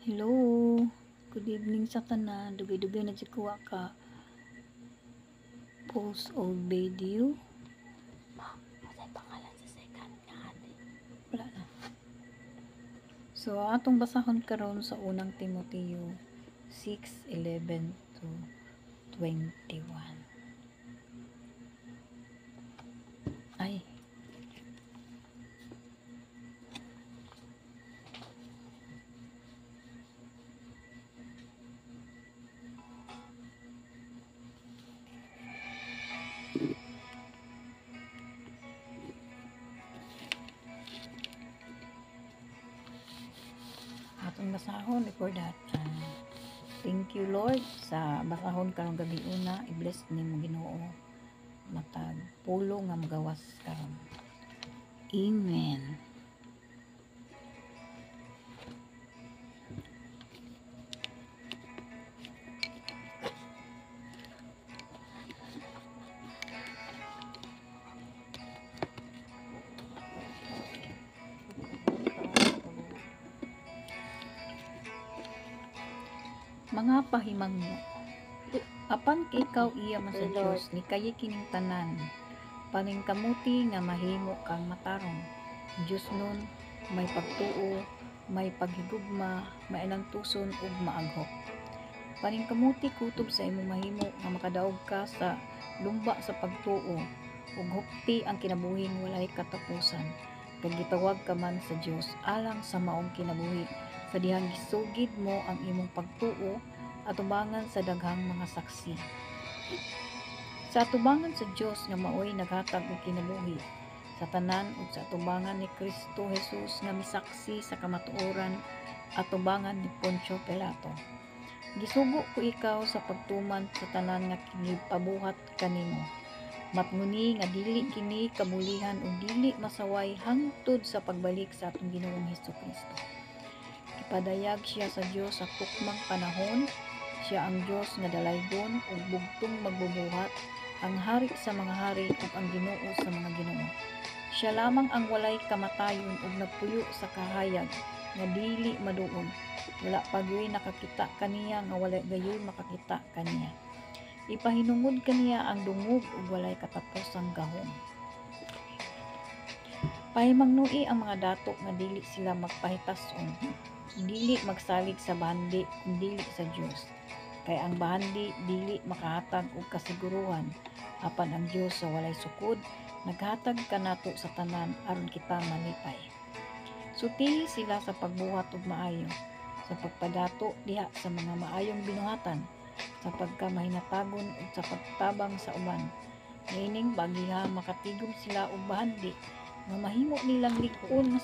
Hello, good evening sa tanan. Dugay-dugay na si kuha ka post o video. Masay pangalan sa second nga ate. Wala na. So atong basahon karon sa unang Timoteo 6:11 to 21. Ay, atong basahon before that. Thank you Lord sa basahon karong gabi una. I-bless nimo Ginoo. Matag pulo nga magawas karon. Amen. Mga pahimangno, apan kay ikaw iya man sa Dios ni kay kining tanan, paningkamuti nga mahimo kang matarong. Dios nun may pagtuo, may paghigugma, may anantuson ug maaghok. Paningkamuti kutob sa imong mahimo nga makadaog ka sa lumba sa pagtuo ug hupti ang kinabuhing walay katapusan. Kag gitawag ka man sa Dios alang sa maong kinabuhi, sa dihang gisugid mo ang imong pagtuo atubangan sa daghang mga saksi. Sa atubangan sa Dios nga maoy naghatag og kinabuhi sa tanan ug sa atubangan ni Kristo Jesus nga misaksi sa kamatuoran atubangan ni Poncio Pilato. Gisugo ko ikaw sa pagtuman sa tanan nga kinipabuhat kanimo. Matnguni nga dili kini kabulihan ug dili masaway hangtod sa pagbalik sa atong Ginoong Hesukristo. Ipadayag siya sa Dios sa tukmang panahon. Siya ang Dios nga dalaygon ug bugtong magbubuhat, ang hari sa mga hari ug ang Ginoo sa mga ginoo. Siya lamang ang walay kamatayon ug nagpuyo sa kahayag nga dili maduol. Wala pagyoy nakakita kaniya nga walay gayoy makakita kaniya. Ipahinungod kaniya ang dungog ug walay katapusang gahom. Pahimangnui ang mga dato nga dili sila magpahitason, dili magsalig sa bahandi kung dili sa Dios. Kay ang bahandi dili makahatag og kasiguruhan, apan ang Dios sa walay sukod naghatag kanato sa tanan aron kita malipay. Sutihi sila sa pagbuhat og maayo, sa pagpadato diha sa mga maayong binuhatan, sa pagkamahinatagon ug sa pagtabang sa uban. Niining bagiha makatigom sila og bahandi nga mahimo nilang lig-on nga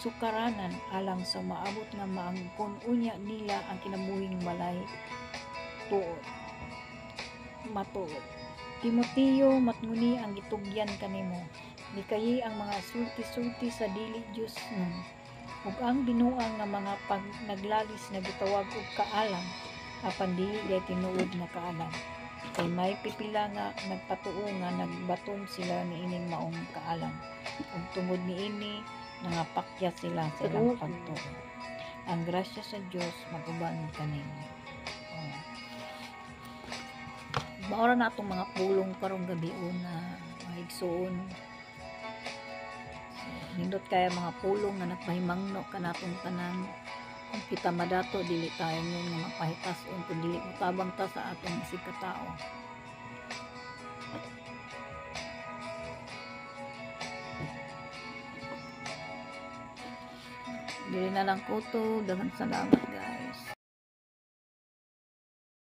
sukaranan alang sa maabot nga maangkon unya nila ang kinabuhing walay tuod. Matuod. Timoteo, matnguni ang gitugyan kanimo. Likayi ang mga sulti-sulti sa dili Dios nun. Ug ang binuang nga mga pag naglalis na gitawag og kaalam, apan dili day tinuod nga kaalam. Kay may pipila nga nagpatuo nga nagbaton sila niining maong kaalam. Ug tungod niini nangapakya sila sa ilang pagtuo. Ang grasya sa Dios maguban kanimo. Maura na itong mga pulong karong gabi una mahigsoon. Nindot kaya mga pulong nga nagpahimangno kanatong tanan. Kung kita madato dili tayo ngon nga mapahitason kung dili mutabang ta sa atong isig katao. Dili na lang ko to. Daghang salamat guys.